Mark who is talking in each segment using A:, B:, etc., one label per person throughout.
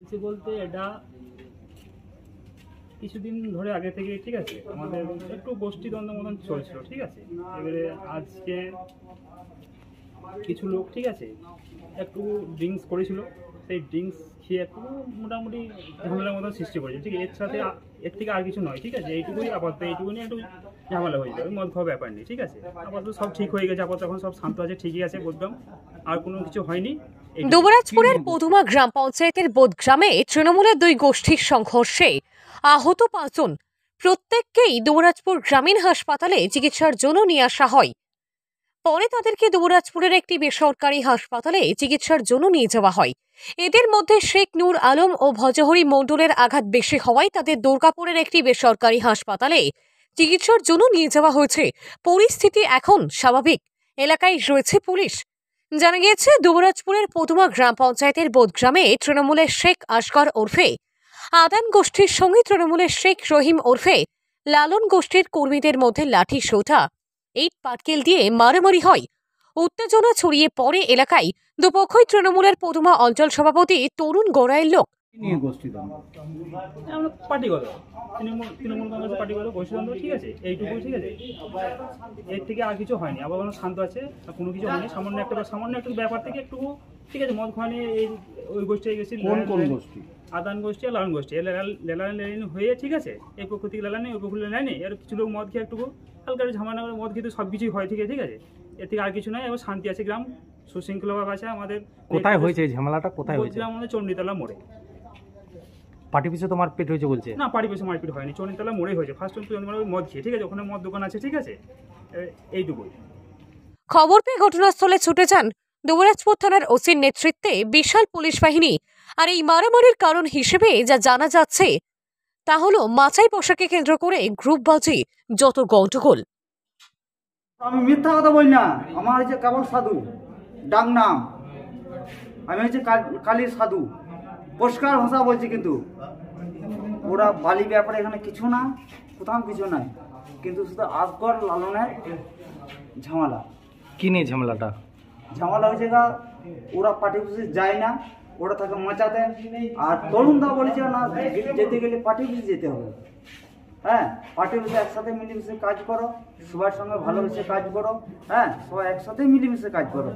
A: কিছু বলতে এটা কিছুদিন ধরে আগে থেকে ঠিক আছে আমাদের একটু গোষ্ঠীদ্বন্দ্ব মতন চলছিল, ঠিক আছে। এবারে আজকে কিছু লোক ঠিক আছে একটু ড্রিঙ্কস করেছিল, সেই ড্রিঙ্কস খেয়ে একটু মোটামুটি ঝামেলার মতন সৃষ্টি করেছে, ঠিক আছে। এর থেকে আর কিছু নয়, ঠিক আছে। এইটুকুই আপাতত, এইটুকুনি একটু ঝামেলা হয়ে যাবে, মদ খাওয়া ব্যাপার নেই, ঠিক আছে। আপাতত সব ঠিক হয়ে গেছে, আপাতত এখন সব শান্ত আছে, ঠিকই আছে বলতাম, আর কোনো কিছু হয়নি।
B: দুবরাজপুরের পদুমা গ্রাম পঞ্চায়েতের বোদগ্রামে তৃণমূলের দুই গোষ্ঠীর সংঘর্ষে আহত 5 জন। প্রত্যেককেই দুবরাজপুর গ্রামীণ হাসপাতালে চিকিৎসার জন্য নিয়ে আসা হয়। পরে তাদেরকে দুবরাজপুরের একটি বেসরকারি হাসপাতালে চিকিৎসার জন্য নিয়ে যাওয়া হয়। এদের মধ্যে শেখ নূর আলম ও ভজহরি মণ্ডলের আঘাত বেশি হওয়ায় তাদের দুর্গাপুরের একটি বেসরকারি হাসপাতালে চিকিৎসার জন্য নিয়ে যাওয়া হয়েছে। পরিস্থিতি এখন স্বাভাবিক, এলাকায় রয়েছে পুলিশ। জানা গিয়েছে, দুবরাজপুরের পদুমা গ্রাম পঞ্চায়েতের বোদগ্রামে তৃণমূলের শেখ আসগর ওরফে আদান গোষ্ঠীর সঙ্গে তৃণমূলের শেখ রহিম ওরফে লালন গোষ্ঠীর কর্মীদের মধ্যে লাঠি সোঁটা, ইট পাটকেল দিয়ে মারামারি হয়। উত্তেজনা ছড়িয়ে পড়ে এলাকায়। দুপক্ষই তৃণমূলের পদুমা অঞ্চল সভাপতি তরুণ গোড়াইয়ের লোক।
A: পার্টিগত তৃণমূল কংগ্রেসের পার্টিগত গোষ্ঠীদ্বন্দ্ব, ঠিক আছে, এইটুকুই, ঠিক আছে। এর থেকে আর কিছু হয়নি, আবার শান্ত আছে, কোনো কিছু হয়নি। সামান্য একটা ব্যাপার থেকে একটু, ঠিক আছে, মদ খাওয়া নিয়ে এই ওই গোষ্ঠী গেছি।
C: কোন গোষ্ঠী?
A: আদান গোষ্ঠী আর লালন গোষ্ঠী, লেলানি হয়ে, ঠিক আছে। এই পক্ষ থেকে লেলানি, ওই পক্ষ লেলানি, আর কিছু লোক মদ খেয়ে একটু হালকা ঝামেলা করে মদ খেতে সব কিছুই হয়, ঠিক আছে, ঠিক আছে। এর থেকে আর কিছু নয়, এবার শান্তি আছে, গ্রাম সুশৃঙ্খলভাবে আছে আমাদের।
C: কোথায় হয়েছে এই ঝামেলাটা? কোথায় হয়েছে?
A: আমাদের চণ্ডীতলা মোড়ে।
C: পার্টি পিছু তো মারপিট হয়েছে বলছে?
A: না, পার্টি পিছু মারপিট হয়নি, চণ্ডীতলা মোড়ে হয়েছে। ফার্স্ট মদ খেয়ে, ঠিক আছে, ওখানে মদ দোকান আছে, ঠিক আছে, এইটুকুই।
B: খবর পেয়ে ঘটনাস্থলে ছুটে যান দুবরাজপুর থানার ওসির নেতৃত্বে বিশাল পুলিশ বাহিনী। আর এই মারামারির কারণ হিসেবে যা জানা যাচ্ছে তা হলো মাচাই পোশাককে কেন্দ্র করে গ্রুপবাজি, যত গন্ডগোল।
D: আমি মিথ্যা কথা বলি না, আমার হচ্ছে কেবল সাধু ডাক নাম, আমি হচ্ছে কালীর সাধু, পরিষ্কার ভাষা বলছি। কিন্তু ওরা বালি ব্যাপারে এখানে কিছু না, কোথাও কিছু নাই, কিন্তু শুধু আসগর লালনের ঝামেলা।
C: কি নিয়ে ঝামেলাটা?
D: ঝামেলা হয়েছে গা, ওরা পার্টি অফিসে যায় না, ওরা থাকে মাচাতে। আর তরুণ দা বলেছে না, যেতে গেলে পার্টি অফিসে যেতে হবে। হ্যাঁ, পার্টি অফিসে একসাথে মিলেমিশে কাজ করো, সবার সঙ্গে ভালোবেসে কাজ করো। হ্যাঁ, সবাই একসাথে মিলেমিশে কাজ করো,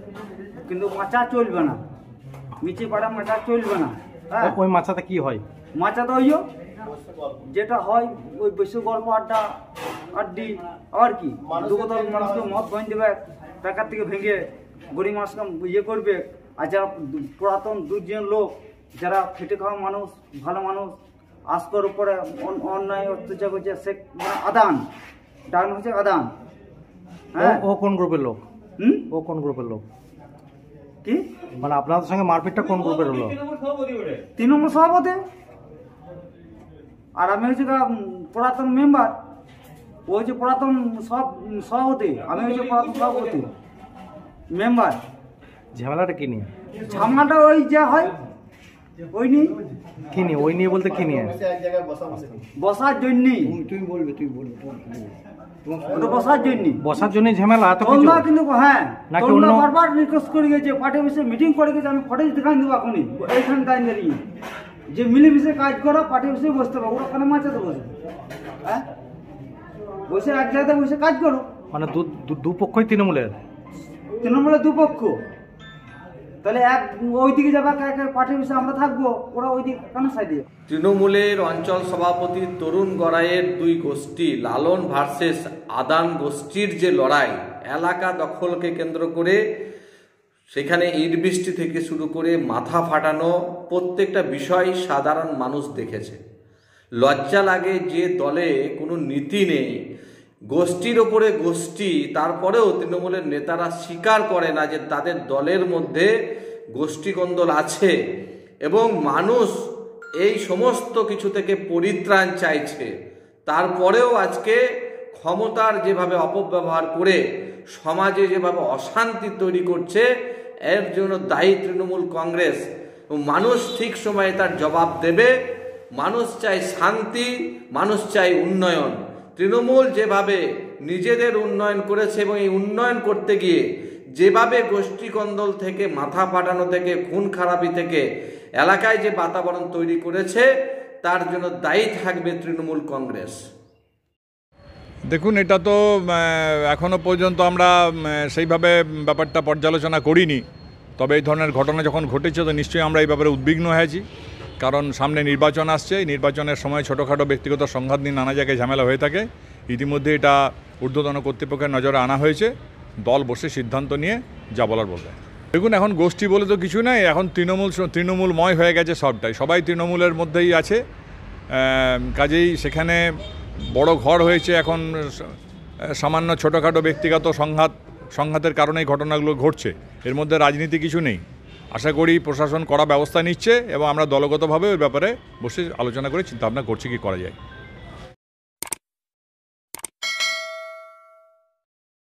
D: কিন্তু মাচা চলবে না, মিচি পাড়া মাচা চলবে না। হ্যাঁ,
C: ওই মাচাতে কি হয়?
D: মাচাতে ওই যেটা হয়, ওই বেশি গল্প আড্ডি, আর কি দুগোদল মানুষকে মদ গঞ্জ দেবে, টাকার থেকে ভেঙে গরিব মানুষকে ইয়ে করবে। আর যারা পুরাতন দুর্জন লোক, যারা খেটে খাওয়া মানুষ, ভালো মানুষ, আসগর উপরে অন্যায় অত্যাচার করছে, শেখ আদান, ডান হচ্ছে আদান। হ্যাঁ,
C: ও কোন গ্রুপের লোক? ও কোন গ্রুপের লোক?
D: কি
C: মানে আপনাদের সঙ্গে মারপিটটা কোন গ্রুপের হলো?
D: তৃণমূল সভাপতি, আর আমি হচ্ছে পুরাতন মেম্বার। ও হচ্ছে পুরাতন সভাপতি, আমি হচ্ছে পুরাতন সভাপতি মেম্বার।
C: ঝামেলাটা কি নিয়ে?
D: ঝামেলাটা ওই যা হয় ওই নিয়ে।
C: কি নিয়ে? ওই নিয়ে বলতে কি নিয়ে?
D: বসার জন্য।
C: তুমি বলবে
D: বসার জন্য,
C: বসার জন্য ঝামেলা এত কিছু?
D: কিন্তু হ্যাঁ,
C: নাকি অন্য?
D: বারবার রিকোয়েস্ট করে গেছে, পার্টি অফিসে মিটিং করে গেছে। আমি ফটেজ দেখাই দেবো এখনই, এইখানে দাঁড়িয়ে দাঁড়িয়ে, যে মিলেমিশে কাজ করো, পার্টি অফিসে বসতে পারো। ওরা ওখানে মাচাতে বসে, হ্যাঁ, বসে এক জায়গায় বসে কাজ করো।
C: মানে দুপক্ষই তৃণমূলের?
D: তৃণমূলের দুপক্ষ। তাহলে এক ওইদিকে যাবে, পার্টি অফিসে আমরা থাকবো, ওরা ওইদিকে কেন সাইডে?
E: তৃণমূলের অঞ্চল সভাপতি তরুণ গড়াইয়ের দুই গোষ্ঠী লালন ভার্সেস আদান গোষ্ঠীর যে লড়াই, এলাকা দখলকে কেন্দ্র করে সেখানে ইট বৃষ্টি থেকে শুরু করে মাথা ফাটানো প্রত্যেকটা বিষয় সাধারণ মানুষ দেখেছে। লজ্জা লাগে যে দলে কোনো নীতি নেই, গোষ্ঠীর ওপরে গোষ্ঠী, তারপরেও তৃণমূলের নেতারা স্বীকার করে না যে তাদের দলের মধ্যে গোষ্ঠীকন্দল আছে এবং মানুষ এই সমস্ত কিছু থেকে পরিত্রাণ চাইছে। তারপরেও আজকে ক্ষমতার যেভাবে অপব্যবহার করে সমাজে যেভাবে অশান্তি তৈরি করছে, এর জন্য দায়ী তৃণমূল কংগ্রেস। মানুষ ঠিক সময়ে তার জবাব দেবে। মানুষ চায় শান্তি, মানুষ চায় উন্নয়ন। তৃণমূল যেভাবে নিজেদের উন্নয়ন করেছে এবং এই উন্নয়ন করতে গিয়ে যেভাবে গোষ্ঠী কন্দল থেকে মাথা ফাটানো থেকে খুন খারাপি থেকে এলাকায় যে বাতাবরণ তৈরি করেছে তার জন্য দায়ী থাকবে তৃণমূল কংগ্রেস।
F: দেখুন, এটা তো এখনও পর্যন্ত আমরা সেইভাবে ব্যাপারটা পর্যালোচনা করিনি। তবে এই ধরনের ঘটনা যখন ঘটেছে তো নিশ্চয়ই আমরা এই ব্যাপারে উদ্বিগ্ন হয়েছি, কারণ সামনে নির্বাচন আসছে। এই নির্বাচনের সময় ছোটোখাটো ব্যক্তিগত সংঘাত নিয়ে নানা জায়গায় ঝামেলা হয়ে থাকে। ইতিমধ্যে এটা ঊর্ধ্বতন কর্তৃপক্ষের নজরে আনা হয়েছে, দল বসে সিদ্ধান্ত নিয়ে যা বলার বলবে। দেখুন, এখন গোষ্ঠী বলে তো কিছু নাই, এখন তৃণমূলময় হয়ে গেছে সবটাই, সবাই তৃণমূলের মধ্যেই আছে। কাজেই সেখানে বড় ঘর হয়েছে, এখন সামান্য ছোটোখাটো ব্যক্তিগত সংঘাতের কারণেই ঘটনাগুলো ঘটছে, এর মধ্যে রাজনীতি কিছু নেই। আশা করি প্রশাসন কড়া ব্যবস্থা নিচ্ছে এবং আমরা দলগতভাবে ওই ব্যাপারে বসে আলোচনা করে চিন্তাভাবনা করছি কী করা যায়।